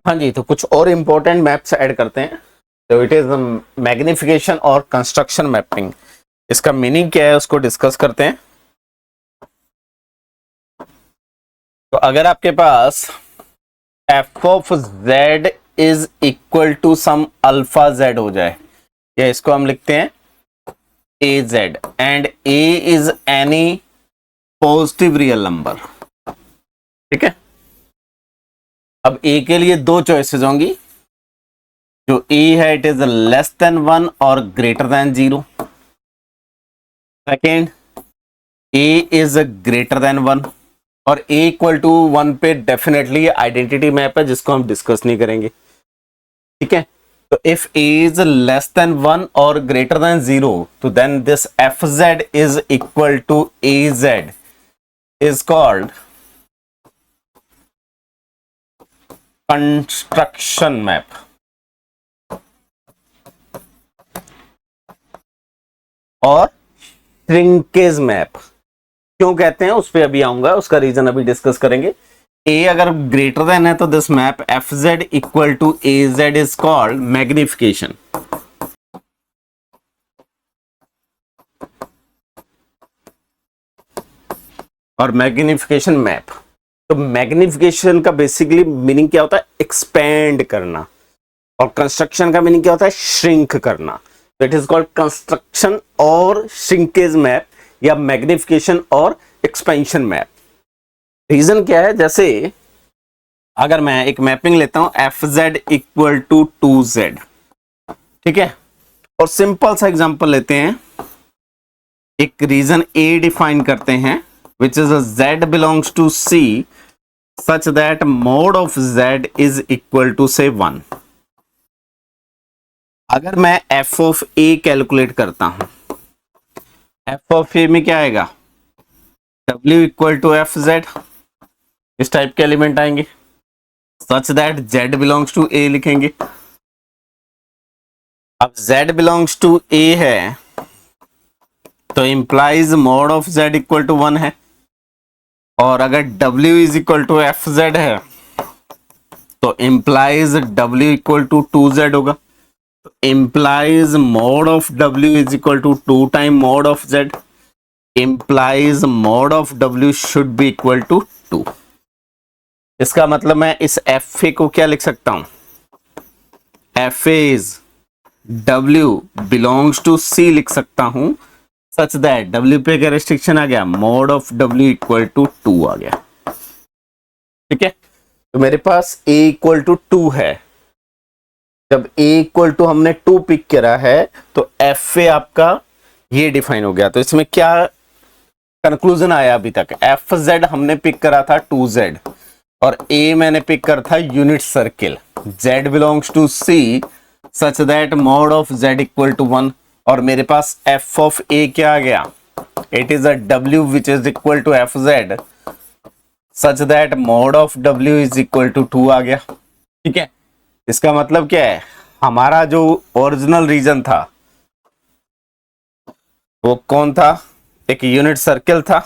हाँ जी, तो कुछ और इम्पोर्टेंट मैप्स ऐड करते हैं। तो इट इज मैग्निफिकेशन और कंस्ट्रक्शन मैपिंग। इसका मीनिंग क्या है उसको डिस्कस करते हैं। तो अगर आपके पास F of Z is equal to some alpha Z हो जाए, या इसको हम लिखते हैं A Z, and A is any positive real number, ठीक है। अब ए के लिए दो चॉइसेस होंगी। जो ए है इट इज लेस देन 1 और greater than 0। Second, A is greater than 1 और ए इक्वल टू 1 पे डेफिनेटली आइडेंटिटी मैप है जिसको हम डिस्कस नहीं करेंगे, ठीक है। तो if a is less than 1 और ग्रेटर देन 0, तो then this f z is equal to a z is called construction map. और श्रिंकेज मैप क्यों कहते हैं उस पर अभी आऊंगा, उसका रीजन अभी डिस्कस करेंगे। ए अगर ग्रेटर देन है तो this map f z equal to a z is called magnification. और मैग्निफिकेशन मैप, तो मैग्निफिकेशन का बेसिकली मीनिंग क्या होता है? एक्सपेंड करना। और कंस्ट्रक्शन का मीनिंग क्या होता है? श्रिंक करना। तो इट इज कॉल्ड कंस्ट्रक्शन और श्रिंकेज मैप या मैग्निफिकेशन और एक्सपेंशन मैप। रीजन क्या है? जैसे अगर मैं एक मैपिंग लेता हूं f z equal to 2z, ठीक है, और सिंपल सा एग्जांपल लेते हैं, एक रीजन ए डिफाइन करते हैं which is z belongs to c such that mod of z is equal to से 1। अगर मैं एफ ऑफ ए कैलकुलेट करता हूं, एफ ऑफ ए में क्या आएगा? w equal to f z, इस टाइप के एलिमेंट आएंगे such that z belongs to a लिखेंगे। अब z बिलोंग्स टू a है तो implies mod of z equal to 1 है, और अगर w is equal to f z है तो implies w equal to 2z होगा। तो implies mod of w is equal to 2 time mod of z, implies mod of w should B equal to 2। इसका मतलब मैं इस एफ ए को क्या लिख सकता हूं? F a is w belongs to c लिख सकता हूं सच दैट w पे क्या रिस्ट्रिक्शन आ गया? Mod of w equal to 2 आ गया, ठीक है। तो मेरे पास a इक्वल टू 2 है। जब a इक्वल टू हमने 2 पिक करा है तो एफ ए आपका ये डिफाइन हो गया। तो इसमें क्या कंक्लूजन आया अभी तक? एफ जेड हमने पिक करा था 2z और a मैंने पिक करा था unit circle z belongs to c such that mod of z equal to 1, और मेरे पास f ऑफ a क्या आ गया? It is a w which is equal to f z such that mod of w is equal to 2 आ गया, ठीक है। इसका मतलब क्या है? हमारा जो ओरिजिनल रीजन था वो कौन था? एक यूनिट सर्किल था,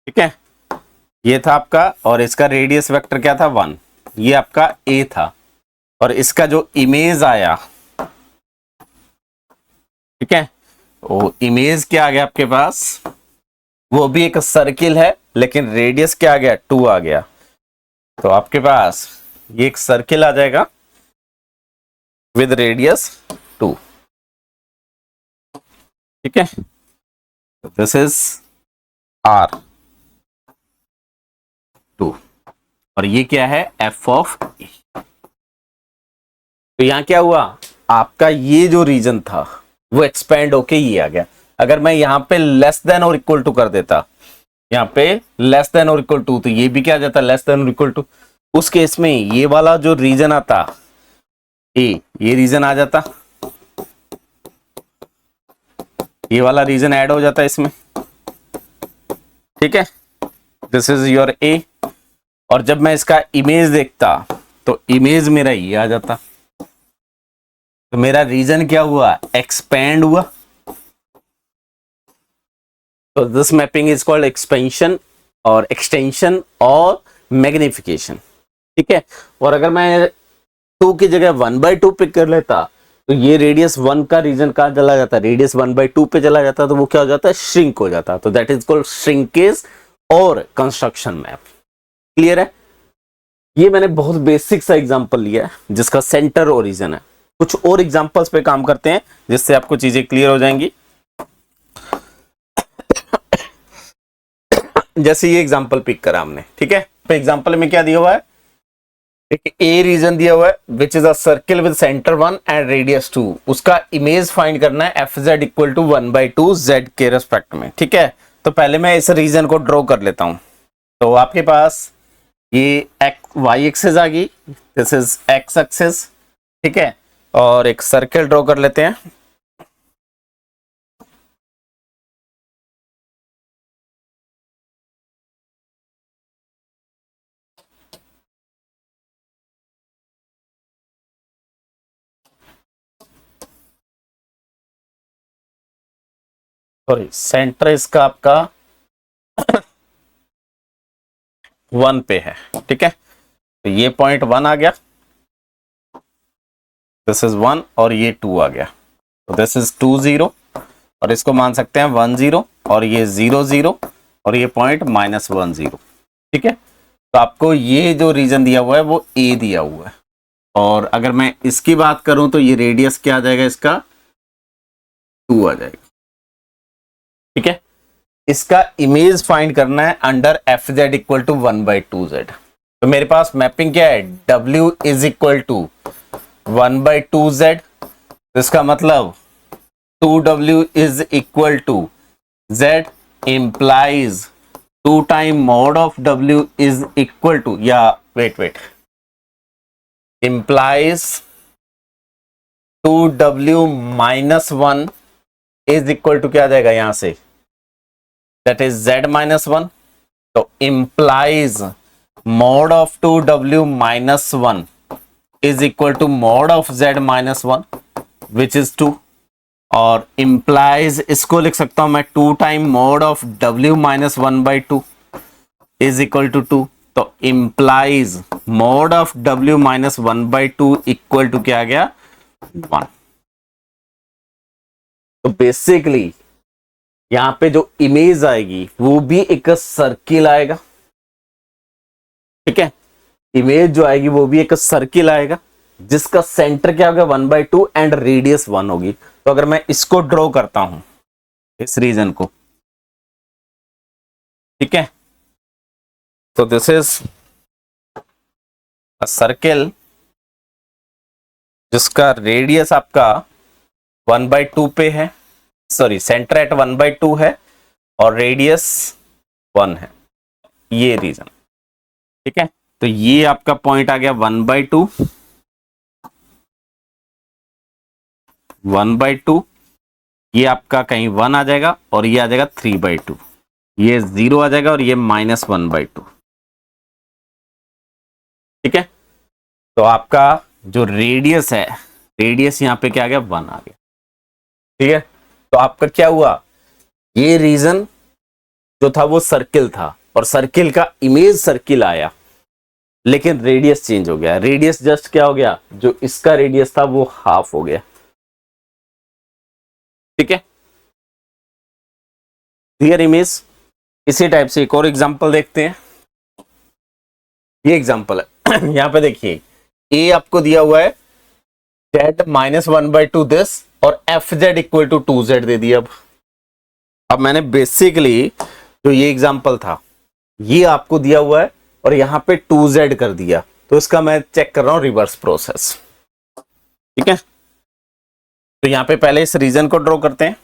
ठीक है, ये था आपका, और इसका रेडियस वेक्टर क्या था? 1। ये आपका a था, और इसका जो इमेज आया, ठीक है, वो इमेज क्या आ गया आपके पास? वो भी एक सर्किल है लेकिन रेडियस क्या आ गया? 2 आ गया। तो आपके पास ये एक सर्किल आ जाएगा विद रेडियस 2, ठीक है। दिस इज R2 और ये क्या है? f ऑफ ए। तो यहां क्या हुआ? आपका ये जो रीजन था वो एक्सपेंड होके ये आ गया। अगर मैं यहां पे लेस देन और इक्वल टू कर देता, यहाँ पे लेस देन और इक्वल टू, तो ये भी क्या आ जाता? लेस देन और इक्वल टू। उस केस में ये वाला जो रीजन आता ए, ये रीजन आ जाता, ये वाला रीजन ऐड हो जाता इसमें, ठीक है। दिस इज योर ए, और जब मैं इसका इमेज देखता तो इमेज मेरा ये आ जाता। तो मेरा रीजन क्या हुआ? एक्सपेंड हुआ। तो this mapping is called expansion और एक्सटेंशन और मैग्निफिकेशन। ठीक है। और अगर मैं 2 की जगह 1/2 पिक कर लेता तो ये रेडियस 1 का रीजन कहाँ चला जाता, रेडियस 1/2 पे चला जाता, तो वो क्या हो जाता है, श्रिंक हो जाता। तो दैट इज कॉल्ड श्रिंकेज और कंस्ट्रक्शन मैप। क्लियर है। ये मैंने बहुत बेसिक सा एग्जांपल लिया है जिसका सेंटर ओरिजिन है। कुछ और एग्जांपल्स पे काम करते हैं जिससे आपको चीजें क्लियर हो जाएंगी। जैसे ये एग्जांपल पिक करा हमने, ठीक है। तो एग्जांपल में क्या दिया हुआ है, एक ए रीजन दिया हुआ है which is a circle with centre 1 and radius 2। उसका इमेज फाइंड करना है f z equal to 1/2 z के रेस्पेक्ट में, ठीक है। तो पहले मैं इस रीजन को ड्रॉ कर लेता हूं। तो आपके पास ये वाई एक्सिस आ गई, दिस इज एक्स एक्सिस, ठीक है। और एक सर्किल ड्रॉ कर लेते हैं। सॉरी, सेंटर इसका आपका 1 पे है, ठीक है। तो ये पॉइंट 1 आ गया, दिस इज 1 और ये 2 आ गया, तो दिस इज 2 0 और इसको मान सकते हैं 1 0 और ये 0 0 और ये पॉइंट -1 0, ठीक है। तो आपको ये जो रीजन दिया हुआ है वो ए दिया हुआ है। और अगर मैं इसकी बात करूं तो ये रेडियस क्या आ जाएगा, इसका 2 आ जाएगा, ठीक है। इसका इमेज फाइंड करना है under f z equal to 1/2 z. तो मेरे पास मैपिंग क्या है, W is equal to 1/2 z. इसका मतलब 2W is equal to Z implies 2 time mod of W is equal to, या wait implies 2W minus 1 is equal to क्या आ जाएगा यहां से, that is Z minus 1। तो implies mod of 2W minus 1 is equal to mod of Z minus 1 which is 2। और implies इसको लिख सकता हूं मैं 2 time mod of W minus 1/2 is equal to 2। तो implies mod of W minus 1/2 equal to क्या आ गया, 1। तो बेसिकली यहां पे जो इमेज आएगी वो भी एक सर्किल आएगा, ठीक है। इमेज जो आएगी वो भी एक सर्किल आएगा जिसका सेंटर क्या होगा 1/2 एंड रेडियस 1 होगी। तो अगर मैं इसको ड्रॉ करता हूं, इस रीजन को, ठीक है, तो दिस इज अ सर्किल जिसका रेडियस आपका 1/2 पे है, सॉरी सेंटर एट 1/2 है और रेडियस 1 है, ये रीजन, ठीक है। तो ये आपका पॉइंट आ गया 1/2, 1/2, ये आपका कहीं 1 आ जाएगा और ये आ जाएगा 3/2, ये 0 आ जाएगा और ये -1/2, ठीक है। तो आपका जो रेडियस है, रेडियस यहां पे क्या आ गया, 1 आ गया, ठीक है। तो आपका क्या हुआ, ये रीजन जो था वो सर्किल था और सर्किल का इमेज सर्किल आया, लेकिन रेडियस चेंज हो गया। रेडियस जस्ट क्या हो गया, जो इसका रेडियस था वो हाफ हो गया, ठीक है। Clear image. इसी टाइप से एक और एग्जांपल देखते हैं। ये एग्जांपल है यहां पे देखिए, ए आपको दिया हुआ है जेड -1/2 दिस और f z equal to 2Z दे दिया। अब मैंने बेसिकली जो ये एग्जांपल था ये आपको दिया हुआ है और यहां पे 2Z कर दिया, तो इसका मैं चेक कर रहा हूं रिवर्स प्रोसेस, ठीक है। तो यहां पे पहले इस रीजन को ड्रॉ करते हैं,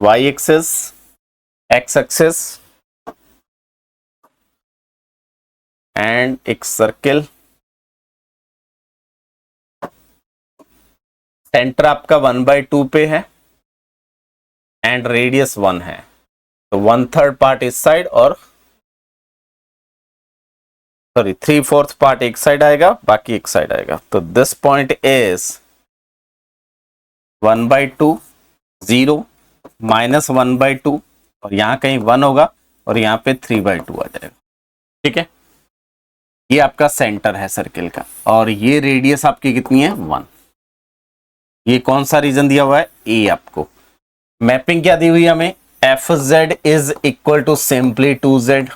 y axis, x axis and एक सर्किल, सेंटर आपका 1/2 पे है एंड रेडियस 1 है। तो 1/3 पार्ट इस साइड और सॉरी 3/4 पार्ट एक साइड आएगा, बाकी एक साइड आएगा। तो दिस पॉइंट इज 1/2 0 -1/2 और यहां कहीं 1 होगा और यहां पे 3/2 आ जाएगा, ठीक है। ये आपका सेंटर है सर्किल का, और ये रेडियस आपकी कितनी है 1। ये कौन सा रीजन दिया हुआ है, ए आपको। मैपिंग क्या दी हुई है हमें, f z is equal to simply 2z,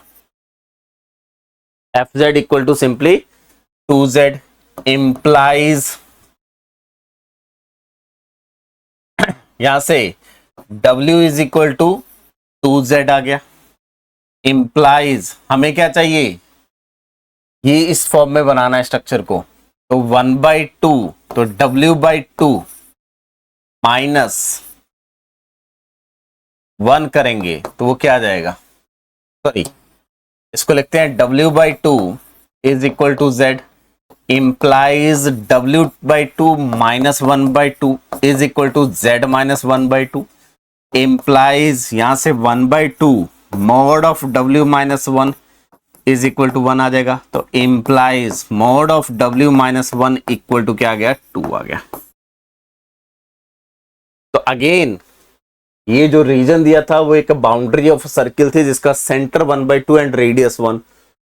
f z equal to simply 2z implies, यहां से w is equal to 2z आ गया, इंप्लाइज हमें क्या चाहिए, ये इस फॉर्म में बनाना है स्ट्रक्चर को, तो 1/2, तो w/2 माइनस 1 करेंगे तो वो क्या आ जाएगा, सॉरी इसको लिखते हैं w/2 is equal to z implies w/2 minus 1/2 is equal to z minus 1/2 implies यहां से 1/2 mod of w minus 1 is equal to 1 आ जाएगा, तो implies mod of w minus 1 equal to क्या आ गया, 2 आ गया। तो अगेन ये जो रीजन दिया था वो एक बाउंड्री ऑफ सर्किल थी जिसका सेंटर 1/2 एंड रेडियस 1,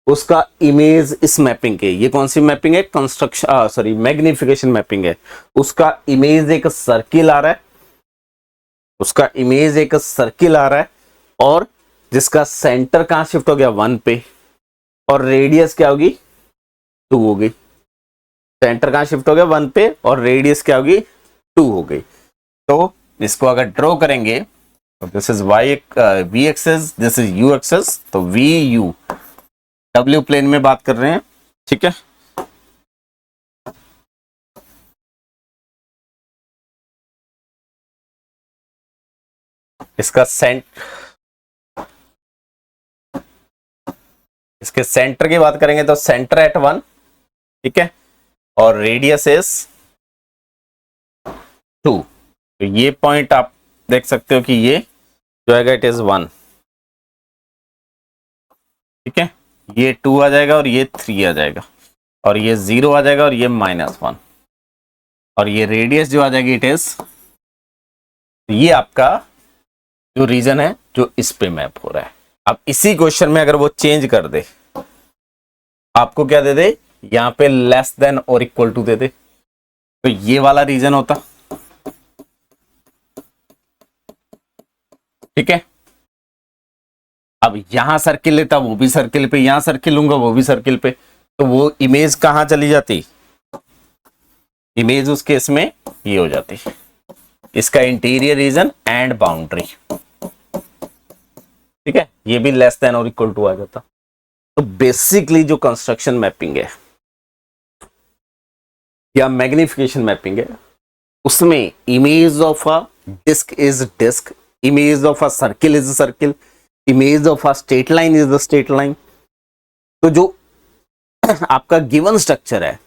उसका इमेज इस मैपिंग के, ये कौन सी मैपिंग है, कंस्ट्रक्शन सॉरी मैग्निफिकेशन मैपिंग है, उसका इमेज एक सर्किल आ रहा है, उसका इमेज एक सर्किल आ रहा है, और जिसका सेंटर कहां शिफ्ट हो गया 1 पे, और रेडियस क्या होगी 2 हो गई, सेंटर कहां शिफ्ट हो गया 1 पे और रेडियस क्या होगी 2 हो गई। तो इसको अगर ड्रॉ करेंगे तो this is y v axis, this is u axis, तो v u w प्लेन में बात कर रहे हैं, ठीक है। इसका इसके सेंटर की बात करेंगे तो सेंटर एट 1, ठीक है, और रेडियस इज 2, तो ये पॉइंट आप देख सकते हो कि ये जो है इट इज 1, ठीक है, ये 2 आ जाएगा और ये 3 आ जाएगा, और ये 0 आ जाएगा और ये -1, और ये रेडियस जो आ जाएगी इट इज, ये आपका जो रीजन है जो इस पे मैप हो रहा है। अब इसी क्वेश्चन में अगर वो चेंज कर दे, आपको क्या दे दे, यहां पे लेस देन और इक्वल टू दे दे, तो ये वाला रीजन होता, ठीक है। अब यहां सर्किल लेता, वो भी सर्किल पे, यहां सर्किल लूंगा वो भी सर्किल पे, तो वो इमेज कहां चली जाती, इमेज उस केस में ये हो जाती, इसका इंटीरियर रीजन एंड बाउंड्री, ठीक है, ये भी लेस देन और इक्वल टू आ जाता। तो बेसिकली जो कंस्ट्रक्शन मैपिंग है या मैग्निफिकेशन मैपिंग है, उसमें image of a disc is disc, image of a circle is circle, image of a straight line is the straight line. तो जो आपका गिवन स्ट्रक्चर है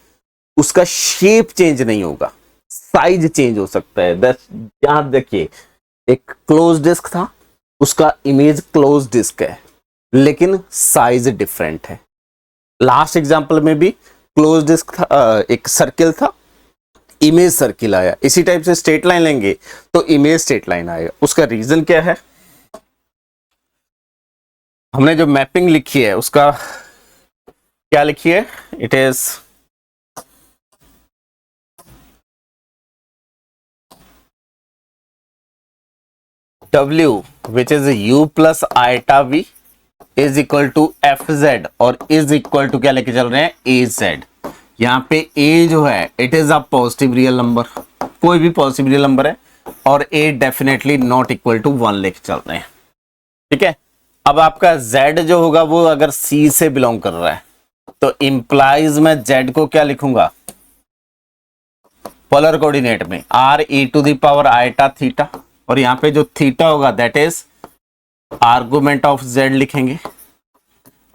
उसका शेप चेंज नहीं होगा, साइज चेंज हो सकता है। यहां देखिए एक क्लोज डिस्क था, उसका इमेज क्लोज डिस्क है लेकिन साइज डिफरेंट है। लास्ट एग्जांपल में भी क्लोज डिस्क था, एक सर्किल था, इमेज सर्किल आया। इसी टाइप से स्ट्रेट लाइन लेंगे तो इमेज स्ट्रेट लाइन आएगा। उसका रीजन क्या है, हमने जो मैपिंग लिखी है उसका क्या लिखी है, it is W which is u plus iota v is equal to fz और is equal to क्या लेके चल रहे हैं az। यहाँ पे a जो है it is a positive real number, कोई भी पॉजिटिव रियल नंबर है, और a definitely not equal to 1 लेके चल रहे हैं, ठीक है। अब आपका z जो होगा वो अगर c से बिलोंग कर रहा है तो इंप्लाइज मैं z को क्या लिखूंगा पोलर कोऑर्डिनेट में r e⁻i थीटा, और यहां पे जो थीटा होगा that is argument of z लिखेंगे,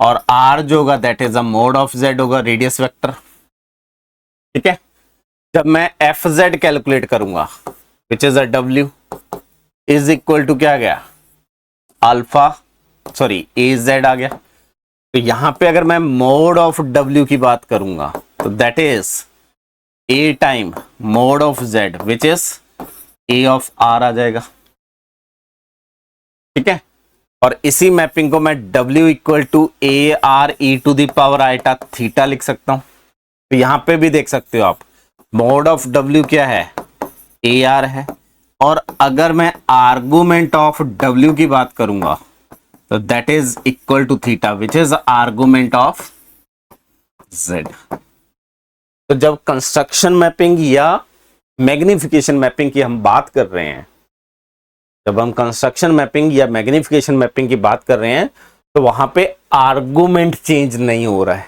और r जो होगा that is a mod of z होगा, रेडियस वेक्टर, ठीक है। जब मैं fz कैलकुलेट करूंगा which is a w is equal to क्या आ गया अल्फा सॉरी az आ गया। तो यहां पे अगर मैं मोड ऑफ w की बात करूंगा तो that is a time mod of z which is a of r आ जाएगा, ठीक है। और इसी मैपिंग को मैं W equal to a r e to the power iota theta लिख सकता हूं। तो यहां पे भी देख सकते हो आप, मॉड ऑफ W क्या है, ए आर है, और अगर मैं आर्गुमेंट ऑफ W की बात करूंगा तो that is equal to theta which is argument of Z। तो जब कंस्ट्रक्शन मैपिंग या मैग्निफिकेशन मैपिंग की हम बात कर रहे हैं, जब हम कंस्ट्रक्शन मैपिंग या मैग्निफिकेशन मैपिंग की बात कर रहे हैं, तो वहां पे आर्गुमेंट चेंज नहीं हो रहा है,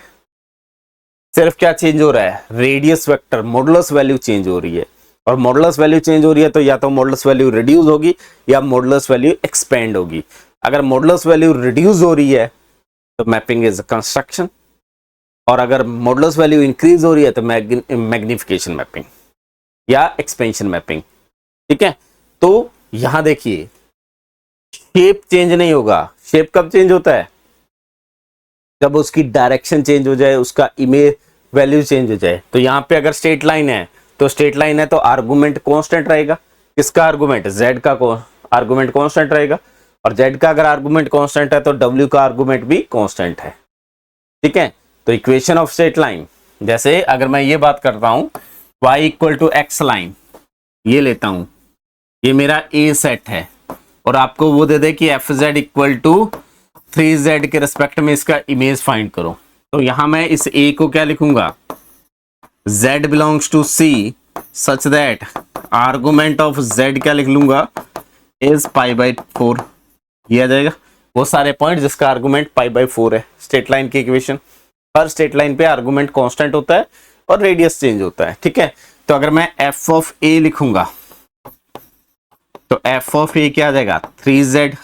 सिर्फ क्या चेंज हो रहा है, radius vector modulus value change हो रही है। और मॉडुलस वैल्यू चेंज हो रही है तो या तो मॉडुलस वैल्यू रिड्यूस होगी या मॉडुलस वैल्यू एक्सपेंड होगी। अगर मॉडुलस वैल्यू रिड्यूस हो रही है तो मैपिंग इज कंस्ट्रक्शन, और अगर मॉडुलस वैल्यू इंक्रीज हो रही है तो मैग्निफिकेशन मैपिंग या एक्सपेंशन मैपिंग। ठीक है, तो यहां देखिए शेप चेंज नहीं होगा। शेप कब चेंज होता है, जब उसकी डायरेक्शन चेंज हो जाए, उसका इमेज वैल्यू चेंज हो जाए। तो यहां पे अगर स्ट्रेट लाइन है तो स्ट्रेट लाइन है तो आर्गुमेंट कांस्टेंट रहेगा। किसका आर्गुमेंट, z का आर्गुमेंट कांस्टेंट रहेगा, और z का अगर आर्गुमेंट कांस्टेंट है तो w का आर्गुमेंट भी कांस्टेंट है। ठीक है, तो इक्वेशन ऑफ स्ट्रेट लाइन, जैसे अगर मैं ये बात करता हूं y equal to x line, ये लेता हूं, ये मेरा ए सेट है, और आपको वो दे दे कि F z equal to 3z के रिस्पेक्ट में इसका इमेज फाइंड करो, तो यहां मैं इस a को क्या लिखूंगा, z belongs to c such that argument of z क्या लिख लूंगा, इज π/4। ये आ जाएगा वो सारे पॉइंट जिसका आर्गुमेंट π/4 है। स्ट्रेट लाइन की इक्वेशन, हर स्ट्रेट लाइन पे आर्गुमेंट कांस्टेंट होता है और रेडियस चेंज होता है। ठीक है, तो अगर मैं f ऑफ a लिखूंगा तो f ऑफ a क्या आ जाएगा, 3z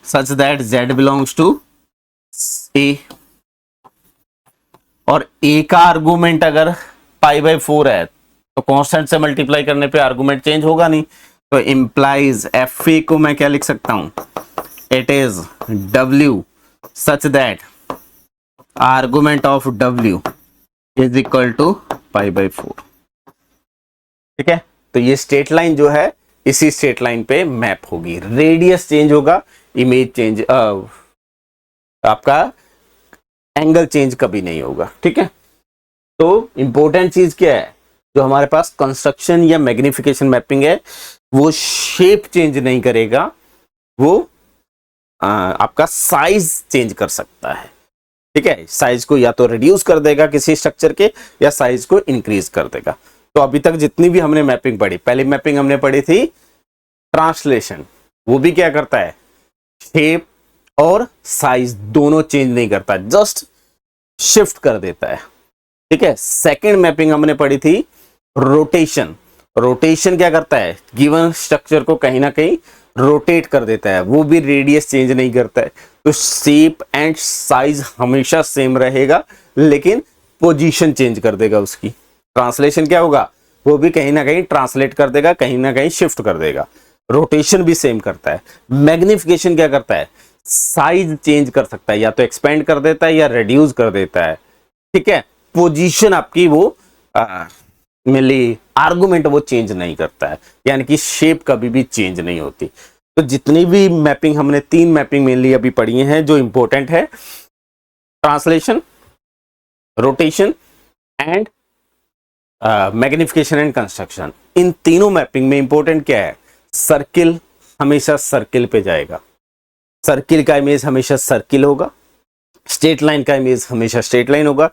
such that z belongs to a, और a का आर्गुमेंट अगर π/4 है तो कांस्टेंट से मल्टीप्लाई करने पे आर्गुमेंट चेंज होगा नहीं, तो इंप्लाइज एफ ए को मैं क्या लिख सकता हूं, it is w such that argument of w is equal to π/4। ठीक है, तो ये स्ट्रेट लाइन जो है इसी स्ट्रेट लाइन पे मैप होगी, रेडियस चेंज होगा, इमेज चेंज आपका एंगल चेंज कभी नहीं होगा। ठीक है, तो इंपॉर्टेंट चीज क्या है, जो हमारे पास कंस्ट्रक्शन या मैग्निफिकेशन मैपिंग है वो शेप चेंज नहीं करेगा, वो आपका साइज चेंज कर सकता है। ठीक है, साइज को या तो रिड्यूस कर देगा किसी स्ट्रक्चर के, या साइज को इंक्रीज कर देगा। तो अभी तक जितनी भी हमने मैपिंग पढ़ी, पहली मैपिंग हमने पढ़ी थी ट्रांसलेशन, वो भी क्या करता है, शेप और साइज दोनों चेंज नहीं करता, जस्ट शिफ्ट कर देता है। ठीक है, सेकंड मैपिंग हमने पढ़ी थी रोटेशन। रोटेशन क्या करता है, गिवन स्ट्रक्चर को कहीं ना कहीं रोटेट कर देता है, वो भी रेडियस चेंज नहीं करता है। तो शेप एंड साइज हमेशा सेम रहेगा, लेकिन पोजीशन चेंज कर देगा उसकी। ट्रांसलेशन क्या होगा, वो भी कहीं ना कहीं ट्रांसलेट कर देगा, कहीं ना कहीं शिफ्ट कर देगा। रोटेशन भी सेम करता है। मैग्निफिकेशन क्या करता है, साइज चेंज कर सकता है, या तो एक्सपेंड कर देता है या रिड्यूस कर देता है। ठीक है, पोजीशन आपकी वो मेनली आर्गुमेंट वो चेंज नहीं करता है, यानी कि शेप कभी भी चेंज नहीं होती। तो जितनी भी मैपिंग हमने, 3 मैपिंग मेनली अभी पढ़ी हैं जो इंपॉर्टेंट है, translation, rotation and magnification and construction. इन तीनों मैपिंग में इंपॉर्टेंट क्या है, सर्किल हमेशा सर्किल पे जाएगा, सर्किल का इमेज हमेशा सर्किल होगा, स्ट्रेट लाइन का इमेज हमेशा स्ट्रेट लाइन होगा,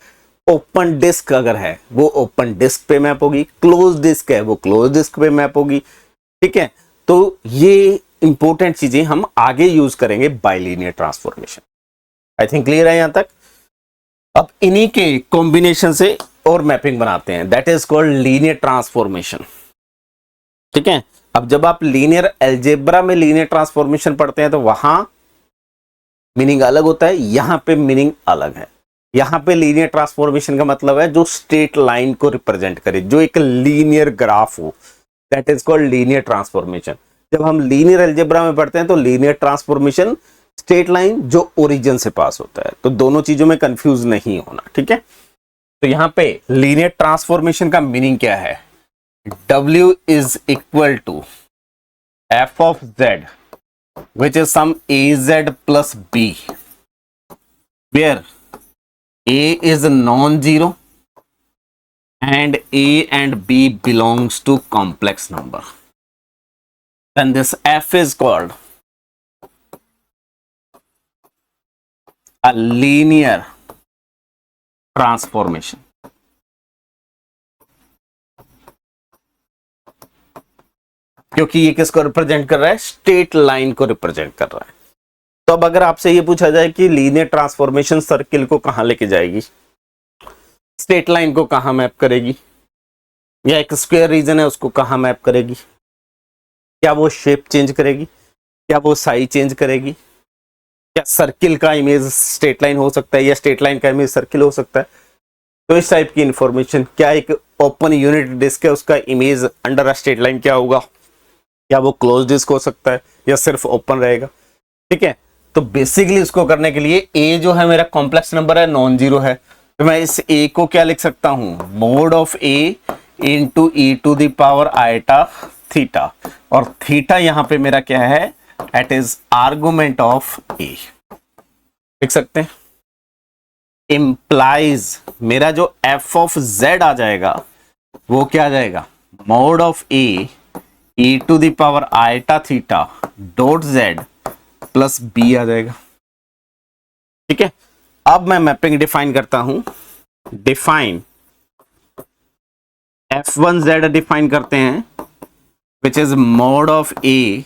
ओपन डिस्क अगर है वो ओपन डिस्क पे मैप होगी, क्लोज डिस्क है वो क्लोज डिस्क पे मैप होगी। ठीक है, तो ये इंपॉर्टेंट चीजें हम आगे यूज करेंगे bilinear transformation. I think clear है यहां तक। अब इन्हीं के कॉम्बिनेशन से और मैपिंग बनाते हैं, that is called linear transformation. ठीक है, अब जब आप लीनियर अलजेब्रा में लीनियर ट्रांसफॉर्मेशन पढ़ते हैं तो वहां मीनिंग अलग होता है, यहां पे मीनिंग अलग है। यहां पे लीनियर ट्रांसफॉर्मेशन का मतलब है जो स्ट्रेट लाइन को रिप्रेजेंट करे, जो एक लीनियर ग्राफ हो, that is called linear transformation. जब हम लीनियर अलजेब्रा में पढ़ते हैं तो लीनियर ट्रांसफॉर्मेशन स्ट्रेट लाइन जो ओरिजिन से पास होता है, तो दोनों चीजों में कंफ्यूज नहीं होना। ठीक है, तो यहां पे लीनियर ट्रांसफॉर्मेशन का मीनिंग क्या है, W is equal to f of z which is some az plus b, where a is non-zero and a and b belongs to complex number, then this f is called a linear transformation. क्योंकि ये किसको represent कर रहा है? Straight line को represent कर रहा है। तो अब अगर आपसे ये पूछा जाए कि लीनियर ट्रांसफॉर्मेशन सर्किल को कहां लेके जाएगी, स्ट्रेट लाइन को कहां मैप करेगी, या एक स्क्वायर रीजन है उसको कहां मैप करेगी, क्या वो शेप चेंज करेगी, क्या वो साइज चेंज करेगी, क्या सर्किल का इमेज स्ट्रेट लाइन हो सकता है या स्ट्रेट लाइन का इमेज सर्किल हो सकता है। तो इस टाइप की इंफॉर्मेशन, क्या एक ओपन यूनिट डिस्क है उसका image under a straight line क्या होगा, क्या वो क्लोज डिस्क हो सकता है या सिर्फ ओपन रहेगा। ठीक है, तो बेसिकली उसको करने के लिए ए जो है मेरा कॉम्प्लेक्स नंबर है, नॉन जीरो है, तो मैं इस ए को क्या लिख सकता हूं? Mod of a into e to the power iota theta, और थीटा यहां पे मेरा क्या है? It is argument of a, लिख सकते हैं। इंप्लाइज मेरा जो एफ ऑफ जेड आ जाएगा वो क्या आ जाएगा? Mod of a e to the power iota theta dot z plus b आ जाएगा। ठीक है, अब मैं मैपिंग डिफाइन करता हूं। डिफाइन f1z डिफाइन करते हैं, which is mod of a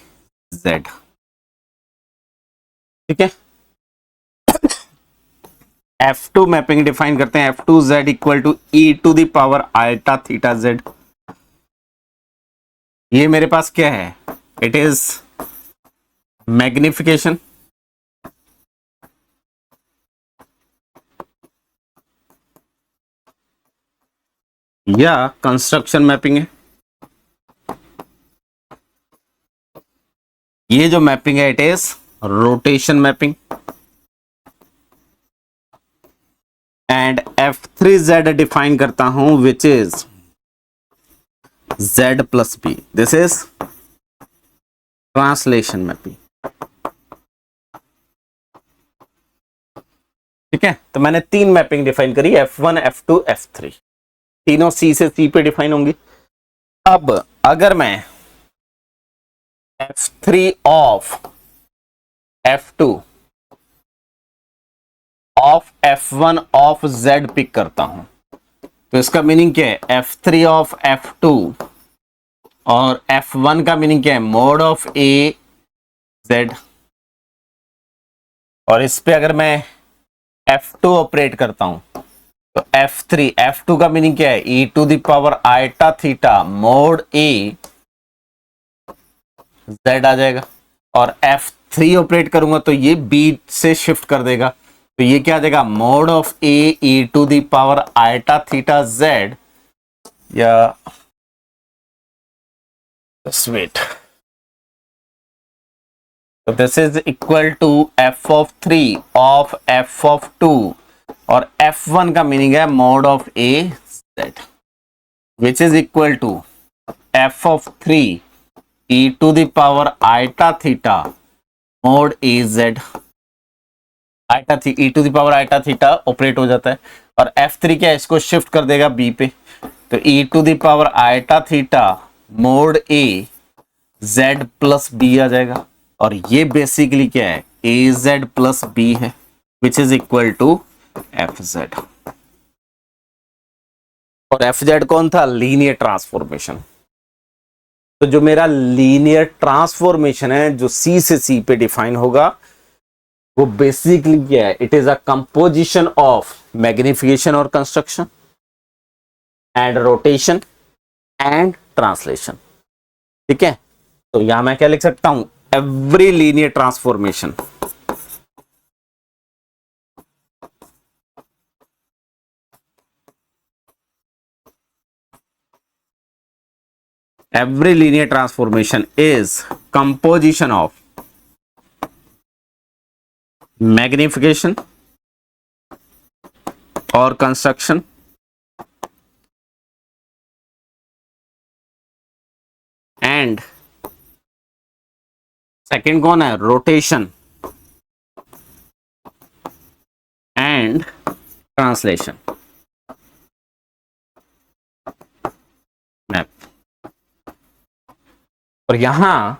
z. ठीक है, f2 मैपिंग डिफाइन करते हैं, f2z equal to e to the power iota theta z. ये मेरे पास क्या है? इट इज मैग्निफिकेशन या कंस्ट्रक्शन मैपिंग है। ये जो मैपिंग है it is rotation mapping. And f3z define करता हूं, which is z plus b। This is translation mapping. ठीक है, तो मैंने तीन मैपिंग डिफाइन करी, f1 f2 f3, तीनों c से c पे डिफाइन होंगी। अब अगर मैं f3 of f2 of f1 of z pick करता हूं, तो इसका मीनिंग क्या है? f3 ऑफ f2 और f1 का मीनिंग क्या है? Mod of a z। और इस पे अगर मैं f2 ऑपरेट करता हूं तो f3 f2 का मीनिंग क्या है? e to the power iota theta mod a z आ जाएगा। और f3 ऑपरेट करूंगा तो ये b से शिफ्ट कर देगा, तो ये क्या आ जाएगा? Mod of a e to the power iota theta z, या वेट, तो this is equal to f of 3 of f ऑफ 2, और f1 का मीनिंग है mod of a z, which is equal to f of 3 e to the power iota theta mod a z। Iota थी e to the power iota theta operate हो जाता है, और f3 क्या है? इसको शिफ्ट कर देगा b पे, तो e to the power iota theta mod a z plus b आ जाएगा। और ये बेसिकली क्या है? a z प्लस b है, which is equal to f z. और एफ जेड कौन था? Linear transformation. तो जो मेरा लीनियर ट्रांसफॉर्मेशन है जो सी से सी पे डिफाइन होगा, वो बेसिकली क्या है? It is a composition of magnification और construction and rotation and translation. ठीक है, तो यहां मैं क्या लिख सकता हूं? Every linear transformation every linear transformation is composition of magnification or construction and second कौन है? Rotation and translation map. और यहां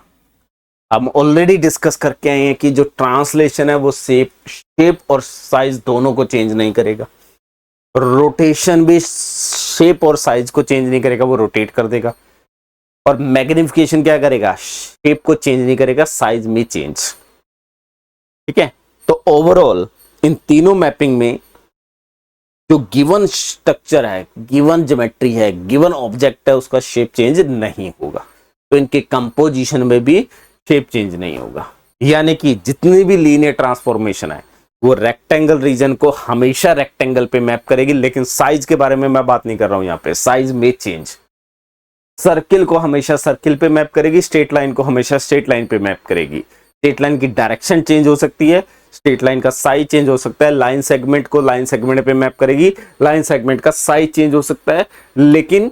हम ऑलरेडी डिस्कस करके आए हैं कि जो ट्रांसलेशन है वो शेप और साइज दोनों को चेंज नहीं करेगा। रोटेशन भी शेप और साइज को चेंज नहीं करेगा, वो रोटेट कर देगा। और मैग्निफिकेशन क्या करेगा? शेप को चेंज नहीं करेगा, साइज में चेंज। ठीक है, तो ओवरऑल इन तीनों मैपिंग में जो गिवन स्ट्रक्चर है, गिवन ज्योमेट्री है, गिवन ऑब्जेक्ट है, उसका शेप चेंज नहीं होगा। तो इनके कंपोजिशन में भी शेप चेंज नहीं होगा। यानी कि जितनी भी लीनियर ट्रांसफॉर्मेशन है वो रेक्टेंगल रीजन को हमेशा रेक्टेंगल पे मैप करेगी, लेकिन साइज के बारे में मैं बात नहीं कर रहा हूं यहां पे, साइज में चेंज। सर्किल को हमेशा सर्किल पे मैप करेगी, स्ट्रेट लाइन को हमेशा स्ट्रेट लाइन पे मैप करेगी। स्ट्रेट लाइन की डायरेक्शन चेंज हो सकती है, स्ट्रेट लाइन का साइज चेंज हो सकता है, लाइन सेगमेंट को लाइन सेगमेंट पे मैप करेगी, लाइन सेगमेंट का साइज चेंज हो सकता है, लेकिन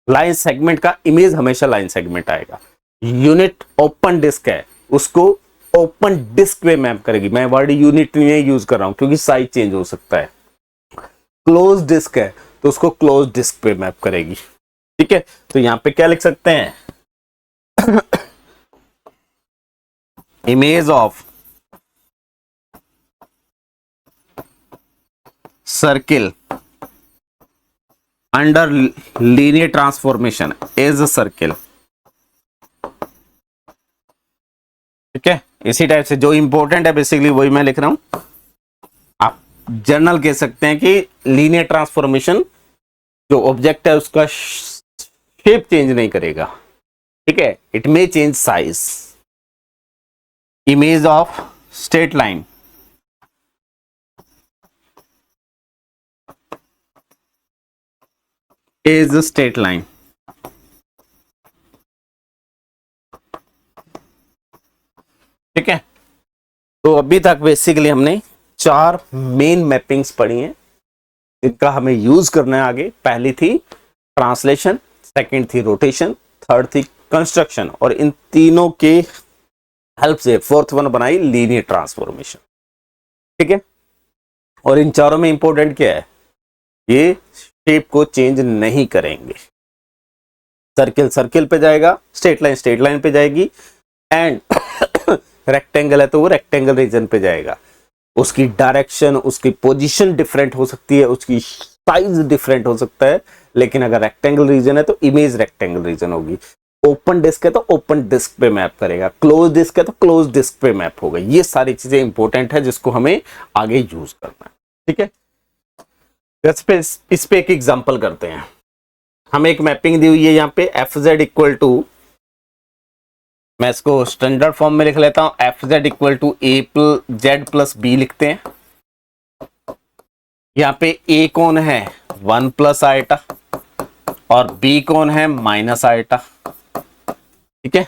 लाइन सेगमेंट का इमेज हमेशा लाइन सेगमेंट आएगा। यूनिट ओपन डिस्क है, उसको ओपन डिस्क पे मैप करेगी। मैं वर्ड यूनिट नहीं यूज कर रहा हूं क्योंकि साइज चेंज हो सकता है। क्लोज डिस्क है तो उसको क्लोज डिस्क पे मैप करेगी। ठीक है, तो यहां पे क्या लिख सकते हैं? Image of circle under linear transformation is a circle. ठीक है, इसी टाइप से जो इंपॉर्टेंट है बेसिकली वही मैं लिख रहा हूं। आप जर्नल कह सकते हैं कि लीनियर ट्रांसफॉर्मेशन जो ऑब्जेक्ट है उसका शेप चेंज नहीं करेगा। ठीक है, it may change size. Image of straight line is straight line. ठीक है, तो अभी तक बेसिकली हमने 4 मेन मैपिंग्स पढ़ी हैं, इनका हमें यूज करना है आगे। पहली थी ट्रांसलेशन, सेकंड थी रोटेशन, थर्ड थी कंस्ट्रक्शन, और इन तीनों के हेल्प से फोर्थ वन बनाई लीनियर ट्रांसफॉर्मेशन। ठीक है, और इन चारों में इंपॉर्टेंट क्या है? ये शेप को चेंज नहीं करेंगे। सर्किल सर्किल पे जाएगा, स्ट्रेट लाइन पे जाएगी, एंड रेक्टेंगल है तो वो रेक्टेंगल रीजन पे जाएगा। उसकी डायरेक्शन, उसकी पोजीशन डिफरेंट हो सकती है, उसकी साइज डिफरेंट हो सकता है, लेकिन अगर रेक्टेंगल रीजन है तो इमेज रेक्टेंगल रीजन होगी। ओपन डिस्क है तो ओपन डिस्क पे मैप करेगा, क्लोज डिस्क है तो क्लोज डिस्क पे मैप होगा। ये सारी चीजें इंपॉर्टेंट है जिसको हमें आगे यूज करना है। ठीक है, इस पे एक एग्जांपल करते हैं। हमें एक मैपिंग दी हुई है यहाँ पे एफ जेड इक्वल टू, मैं इसको स्टैंडर्ड फॉर्म में लिख लेता हूं, f z equal to a z plus b लिखते हैं। यहाँ पे ए कौन है? 1 प्लस आइटा, और बी कौन है? Minus iota. ठीक है,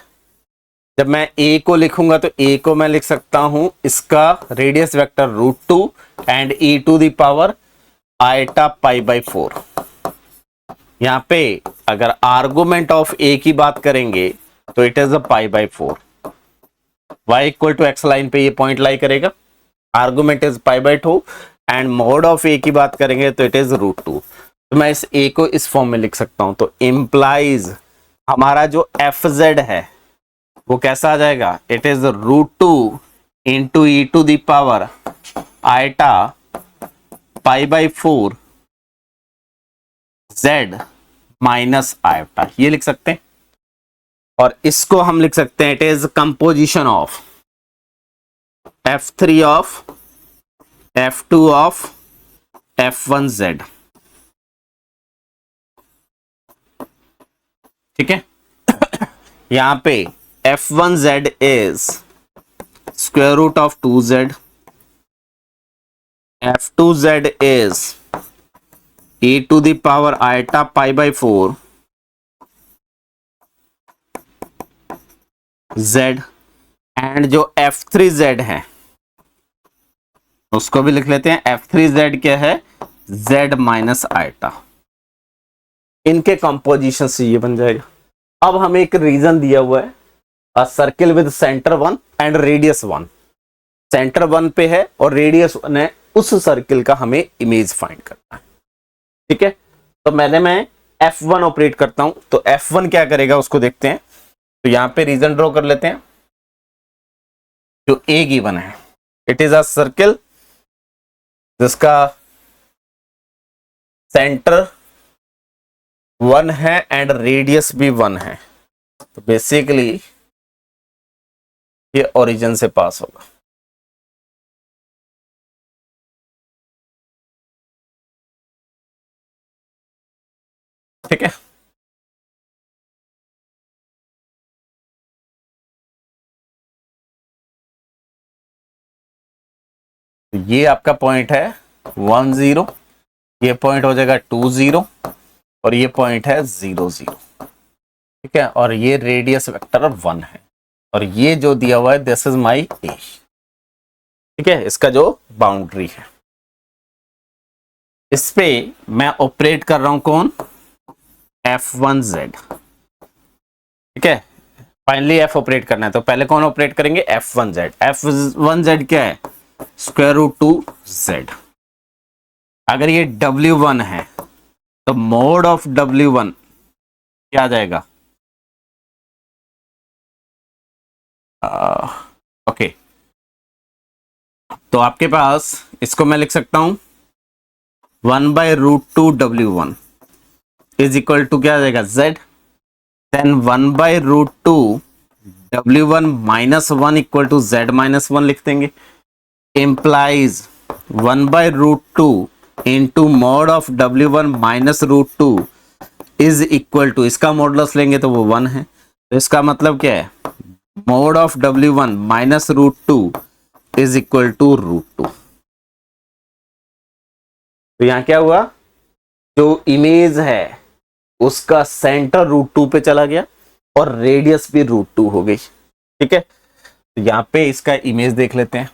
जब मैं ए को लिखूंगा तो ए को मैं लिख सकता हूं इसका radius vector √2 and e to the power iota pi by 4। यहाँ पे अगर आर्गुमेंट ऑफ ए की बात करेंगे तो it is a pi by 4। Y equal to x line पे ये पॉइंट लाई करेगा, argument is pi by 2, and mod of a की बात करेंगे तो इट इज √2। तो मैं इस ए को इस फॉर्म में लिख सकता हूं, तो इंप्लाइज हमारा जो एफ जेड है वो कैसा आ जाएगा? It is √2 into e to the power iota pi by 4 z minus iota, ये लिख सकते हैं। और इसको हम लिख सकते हैं it is composition of F3 of F2 of F1Z। ठीक है, यहां पे F1Z is square root of 2Z, F2Z is e to the power iota pi by 4 Z, and जो F3Z है उसको भी लिख लेते हैं। F3Z क्या है? Z minus iota. इनके कंपोजिशन से ये बन जाएगा। अब हमें एक रीजन दिया हुआ है अ circle with centre 1 and radius 1, centre 1 पे है और रेडियस 1 है, उस सर्किल का हमें इमेज फाइंड करना है। ठीक है, तो मैं F1 ऑपरेट करता हूं, तो F1 क्या करेगा उसको देखते हैं। तो यहां पे रीजन ड्रॉ कर लेते हैं। जो A गिवन है, इट इज अ सर्किल जिसका सेंटर 1 है एंड रेडियस भी 1 है, तो बेसिकली ये ओरिजिन से पास होगा। ठीक है, तो ये आपका पॉइंट है 1 0, ये पॉइंट हो जाएगा 2 0 और ये पॉइंट है 0 0। ठीक है, और ये रेडियस वेक्टर 1 है और ये जो दिया हुआ है दिस इज माई ए। ठीक है, इसका जो बाउंड्री है, इस पे मैं ऑपरेट कर रहा हूं कौन, F1Z। ठीक है, फाइनली F ऑपरेट करना है, तो पहले कौन ऑपरेट करेंगे, F1Z। F1Z क्या है, स्क्वायर रूट 2 Z। अगर ये W1 है तो मोड ऑफ W1 क्या आ जाएगा, ओके, तो आपके पास इसको मैं लिख सकता हूं 1/√2 W1 इज इक्वल टू क्या आ जाएगा Z, then 1/√2 W1 minus 1 equal to Z minus 1 लिख देंगे, implies 1/√2 into mod of W1 minus √2 is equal to, इसका मॉडुलस लेंगे तो वो 1 है, तो इसका मतलब क्या है, mod of W1 minus √2 is equal to √2। तो यहां क्या हुआ, जो इमेज है उसका सेंटर √2 पे चला गया और रेडियस भी √2 हो गई। ठीक है, तो यहां पे इसका इमेज देख लेते हैं।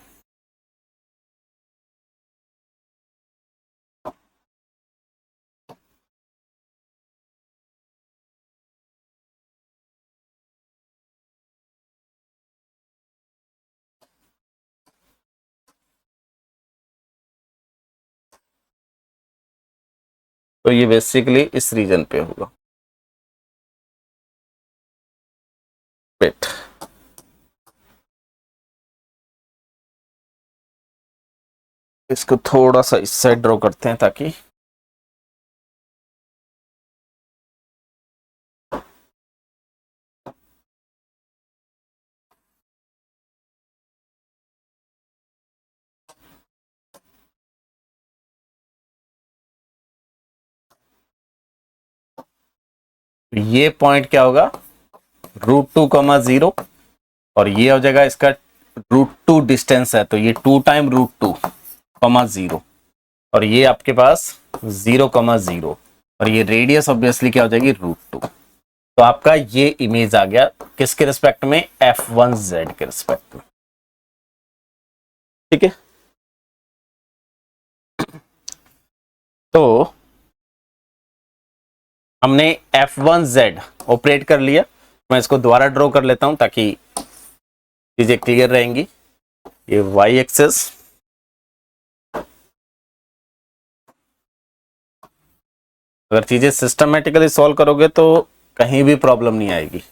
तो ये बेसिकली इस रीजन पे होगा। वेट, इसको थोड़ा सा इस साइड ड्रॉ करते हैं ताकि ये पॉइंट क्या होगा, √2, 0 और ये हो जाएगा इसका √2 डिस्टेंस है, तो ये 2 टाइम √2, 0 और ये आपके पास 0, 0 और ये रेडियस ऑब्वियसली क्या हो जाएगी √2। तो आपका ये इमेज आ गया किसके रिस्पेक्ट में, F1Z के रिस्पेक्ट में। ठीक है, तो हमने F1Z ऑपरेट कर लिया। मैं इसको दोबारा ड्रॉ कर लेता हूं ताकि चीजें क्लियर रहेंगी। ये y एक्सेस, अगर चीजें सिस्टमेटिकली सॉल्व करोगे तो कहीं भी प्रॉब्लम नहीं आएगी।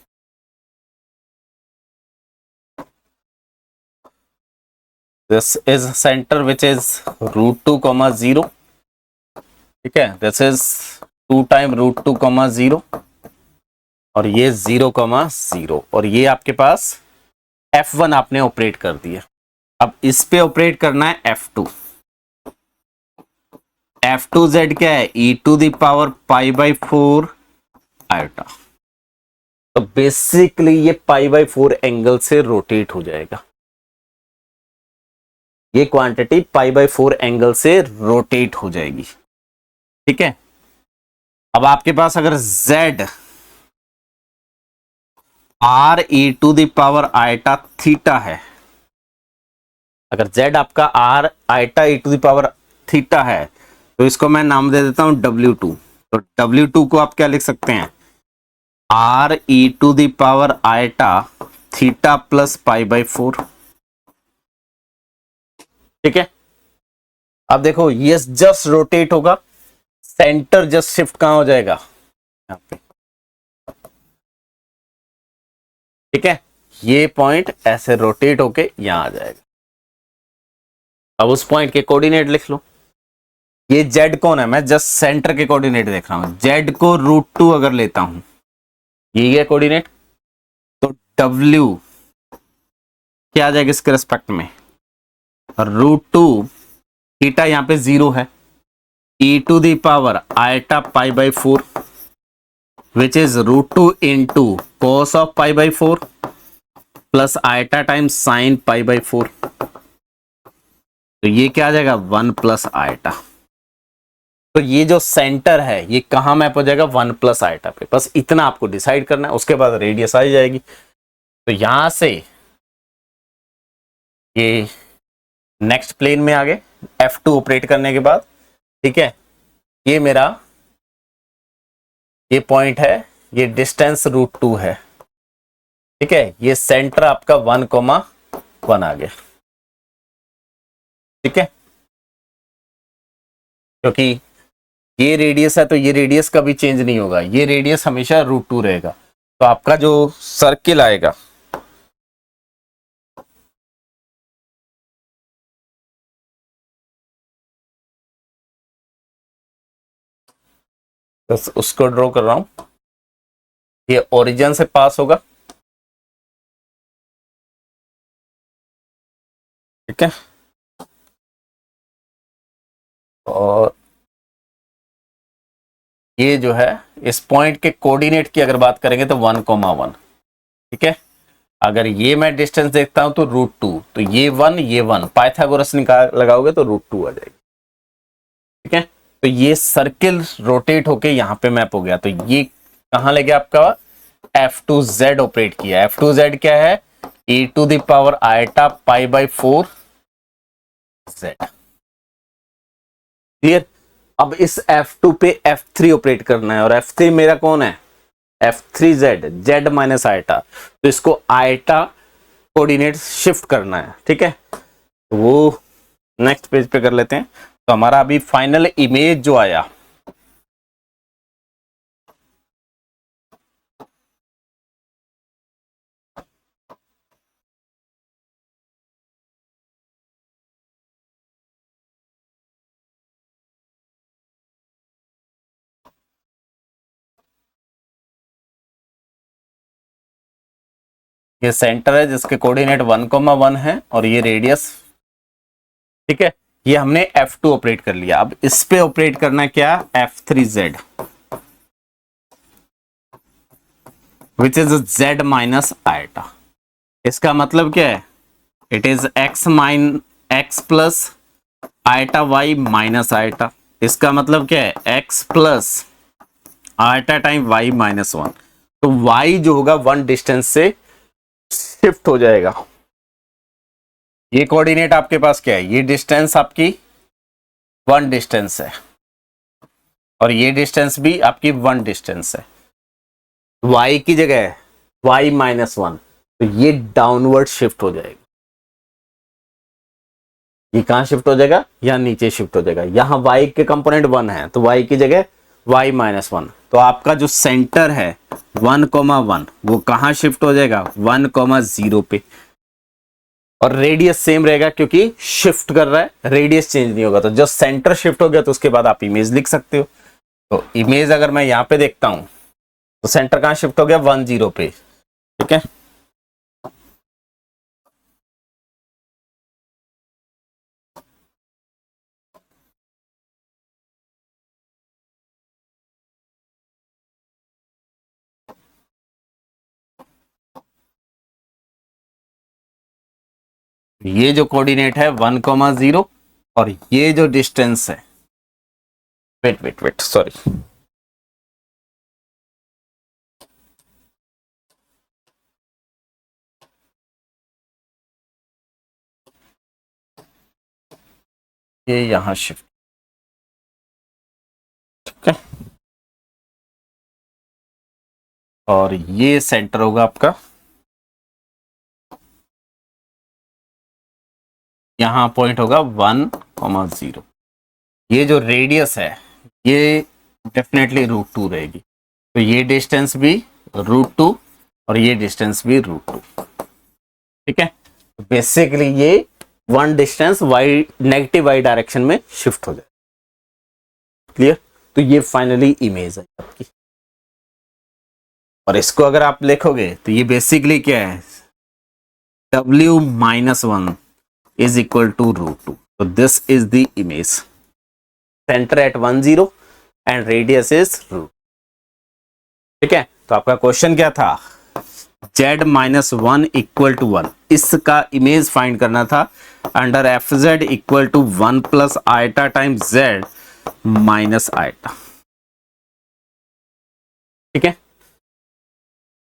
This is centre which is √2, 0। ठीक है, दिस इज 2 टाइम √2, 0 और ये 0, 0 और ये आपके पास F1 आपने ऑपरेट कर दिया। अब इस पे ऑपरेट करना है F2। F2Z क्या है, e⁴ आयोटा। तो बेसिकली ये π/4 एंगल से रोटेट हो जाएगा, ये क्वांटिटी π/4 एंगल से रोटेट हो जाएगी। ठीक है, अब आपके पास अगर Z r e⁴ है, अगर Z आपका r i⁴ है तो इसको मैं नाम दे देता हूं W2। तो W2 को आप क्या लिख सकते हैं, r e⁴ theta plus pi by 4। ठीक है, अब देखो ये जस्ट रोटेट होगा, सेंटर जस्ट शिफ्ट कहां हो जाएगा, यहां पे। ठीक है, ये पॉइंट ऐसे रोटेट होके यहां आ जाएगा। अब उस पॉइंट के कोऑर्डिनेट लिख लो। ये जेड कौन है, मैं जस्ट सेंटर के कोऑर्डिनेट देख रहा हूं। जेड को √2 अगर लेता हूं, ये है कोऑर्डिनेट, तो डब्ल्यू क्या आ जाएगा इसके रिस्पेक्ट में, √2 थीटा यहां पे 0 है, e to the power iota pi by 4 which is √2 into cos of pi by 4 plus iota times sine pi by 4। तो ये क्या आ जाएगा, 1 प्लस आयटा। तो ये जो सेंटर है ये कहां मैप हो जाएगा, 1 प्लस आयटा पे। बस इतना आपको डिसाइड करना है, उसके बाद रेडियस आ जाएगी। तो यहां से ये नेक्स्ट प्लेन में आ गए F2 ऑपरेट करने के बाद। ठीक है, ये मेरा ये पॉइंट है, ये डिस्टेंस √2 है। ठीक है, ये सेंटर आपका 1,1 आ गया। ठीक है, क्योंकि ये रेडियस है तो ये रेडियस कभी चेंज नहीं होगा, ये रेडियस हमेशा √2 रहेगा। तो आपका जो सर्किल आएगा, बस उसको ड्रॉ कर रहा हूं, ये ओरिजिन से पास होगा। ठीक है, और ये जो है इस पॉइंट के कोऑर्डिनेट की अगर बात करेंगे तो 1,1। ठीक है, अगर ये मैं डिस्टेंस देखता हूं तो √2, तो ये 1 ये 1 पाइथागोरस निकाल लगाओगे तो √2 आ जाएगी। ठीक है, तो ये सर्किल रोटेट होके यहां पे मैप हो गया। तो ये कहां ले गया आपका, F2Z ऑपरेट किया। F2Z क्या है, e to the power iota pi by 4 Z। Clear. अब इस F2 पे F3 ऑपरेट करना है, और F3 मेरा कौन है, F3Z, Z माइनस आयटा। तो इसको आयटा कोऑर्डिनेट शिफ्ट करना है। ठीक है, तो वो नेक्स्ट पेज पे कर लेते हैं। तो हमारा अभी फाइनल इमेज जो आया, ये सेंटर है जिसके कोऑर्डिनेट 1,1 है, और ये रेडियस। ठीक है, ये हमने F2 ऑपरेट कर लिया। अब इस पे ऑपरेट करना है क्या, F3Z which is Z minus eta. इसका मतलब क्या है, it is x plus eta y minus eta. इसका मतलब क्या है, x plus eta time y minus 1। तो y जो होगा 1 डिस्टेंस से शिफ्ट हो जाएगा। ये कोऑर्डिनेट आपके पास क्या है, ये डिस्टेंस आपकी 1 डिस्टेंस है, और ये डिस्टेंस भी आपकी 1 डिस्टेंस है। y की जगह है y माइनस 1, तो ये डाउनवर्ड शिफ्ट हो जाएगा। ये कहां शिफ्ट हो जाएगा, यहां नीचे शिफ्ट हो जाएगा। यहां y के कंपोनेंट 1 है, तो y की जगह y माइनस 1। तो आपका जो सेंटर है 1,1 वो कहां शिफ्ट हो जाएगा, 1,0 पे। और रेडियस सेम रहेगा क्योंकि शिफ्ट कर रहा है, रेडियस चेंज नहीं होगा। तो जब सेंटर शिफ्ट हो गया तो उसके बाद आप इमेज लिख सकते हो। तो इमेज अगर मैं यहां पे देखता हूं तो सेंटर कहां शिफ्ट हो गया, 1,0 पे। ठीक है, ये जो कोऑर्डिनेट है 1,0, और ये जो डिस्टेंस है, वेट वेट वेट सॉरी, ये यहां शिफ्ट। ठीक है, और ये सेंटर होगा आपका यहाँ पॉइंट होगा 1,0। ये जो रेडियस है ये डेफिनेटली √2 रहेगी, तो ये डिस्टेंस भी √2 और ये डिस्टेंस भी √2। ठीक है, बेसिकली ये one distance y negative y direction में शिफ्ट हो जाए। क्लियर? तो ये फाइनली इमेज है आपकी, और इसको अगर आप लिखोगे तो ये बेसिकली क्या है, W-1 is equal to √2। so this is the image, center at 1 0 and radius is √2। ठीक है, तो आपका क्वेश्चन क्या था, Z-1 इक्वल टू 1, इसका इमेज फाइंड करना था under FZ equal to 1 plus iota times Z minus iota. ठीक है,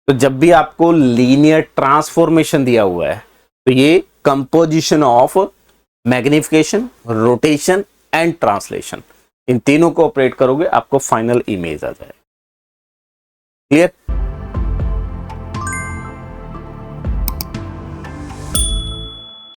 तो जब भी आपको लीनियर ट्रांसफॉर्मेशन दिया हुआ है तो ये composition of magnification, rotation and translation, इन तीनों को ऑपरेट करोगे आपको फाइनल इमेज आ जाएगा। क्लियर?